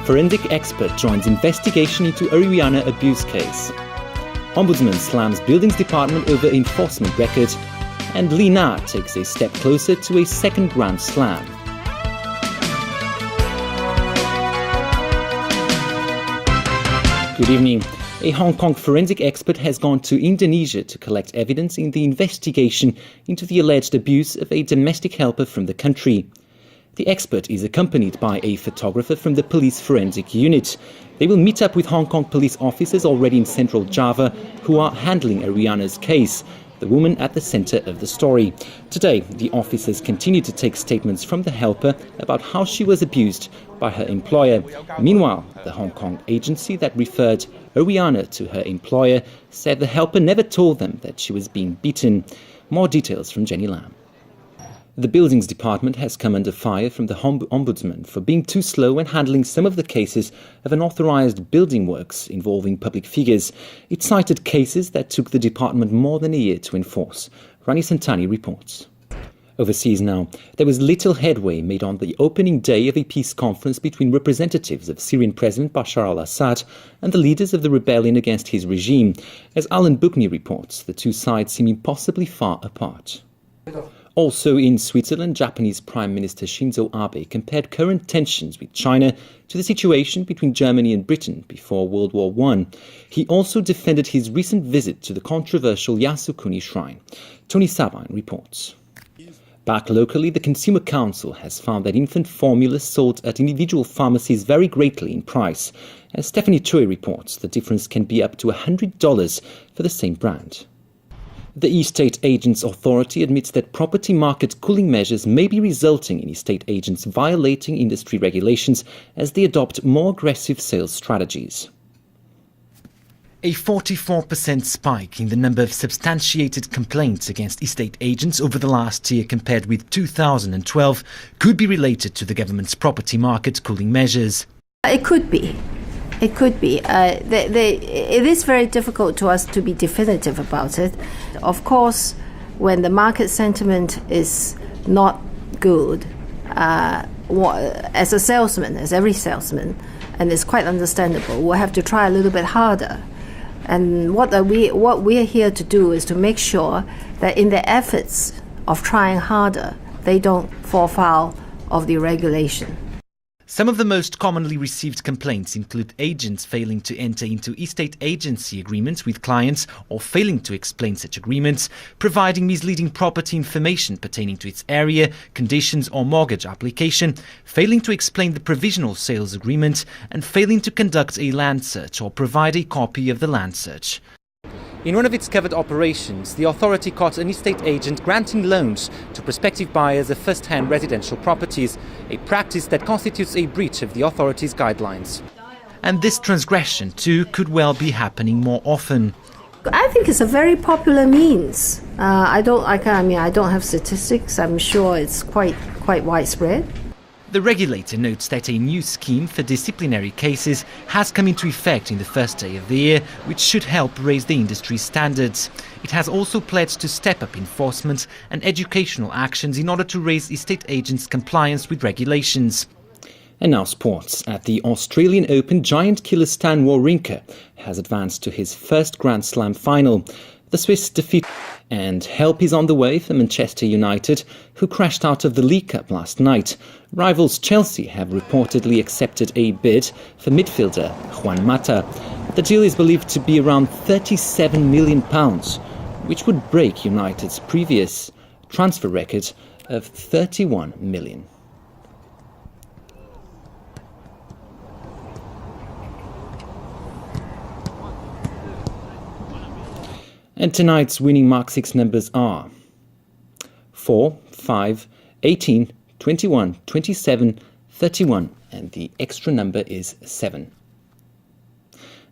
Forensic expert joins investigation into Ariana abuse case. Ombudsman slams Buildings Department over enforcement record. And Li Na takes a step closer to a second Grand Slam. Good evening. A Hong Kong forensic expert has gone to Indonesia to collect evidence in the investigation into the alleged abuse of a domestic helper from the country. The expert is accompanied by a photographer from the police forensic unit. They will meet up with Hong Kong police officers already in central Java who are handling Ariana's case, the woman at the centre of the story. Today, the officers continue to take statements from the helper about how she was abused by her employer. Meanwhile, the Hong Kong agency that referred Ariana to her employer said the helper never told them that she was being beaten. More details from Jenny Lam. The Buildings Department has come under fire from the Ombudsman for being too slow when handling some of the cases of unauthorised building works involving public figures. It cited cases that took the department more than a year to enforce. Rani Santani reports. Overseas now, there was little headway made on the opening day of a peace conference between representatives of Syrian President Bashar al-Assad and the leaders of the rebellion against his regime. As Alan Bookney reports, the two sides seem impossibly far apart. Also in Switzerland, Japanese Prime Minister Shinzo Abe compared current tensions with China to the situation between Germany and Britain before World War I. He also defended his recent visit to the controversial Yasukuni Shrine. Tony Sabine reports. Back locally, the Consumer Council has found that infant formula sold at individual pharmacies vary greatly in price. As Stephanie Choi reports, the difference can be up to $100 for the same brand. The Estate Agents Authority admits that property market cooling measures may be resulting in estate agents violating industry regulations as they adopt more aggressive sales strategies. A 44% spike in the number of substantiated complaints against estate agents over the last year compared with 2012 could be related to the government's property market cooling measures. It could be. It could be. It is very difficult to us to be definitive about it. Of course, when the market sentiment is not good, as a salesman, as every salesman, and it's quite understandable, we'll have to try a little bit harder. And what we're here to do is to make sure that in the efforts of trying harder, they don't fall foul of the regulation. Some of the most commonly received complaints include agents failing to enter into estate agency agreements with clients or failing to explain such agreements, providing misleading property information pertaining to its area, conditions or mortgage application, failing to explain the provisional sales agreement, and failing to conduct a land search or provide a copy of the land search. In one of its covered operations, the authority caught an estate agent granting loans to prospective buyers of first-hand residential properties, a practice that constitutes a breach of the authority's guidelines. And this transgression, too, could well be happening more often. I think it's a very popular means. I don't have statistics. I'm sure it's quite widespread. The regulator notes that a new scheme for disciplinary cases has come into effect in the first day of the year, which should help raise the industry's standards. It has also pledged to step up enforcement and educational actions in order to raise estate agents' compliance with regulations. And now sports. At the Australian Open, giant killer Stan Wawrinka has advanced to his first Grand Slam final. The Swiss defeat and help is on the way for Manchester United, who crashed out of the League Cup last night. Rivals Chelsea have reportedly accepted a bid for midfielder Juan Mata. The deal is believed to be around £37 million, which would break United's previous transfer record of £31 million. And tonight's winning Mark 6 numbers are 4, 5, 18, 21, 27, 31, and the extra number is 7.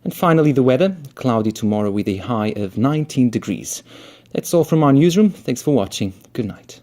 And finally the weather, cloudy tomorrow with a high of 19 degrees. That's all from our newsroom. Thanks for watching. Good night.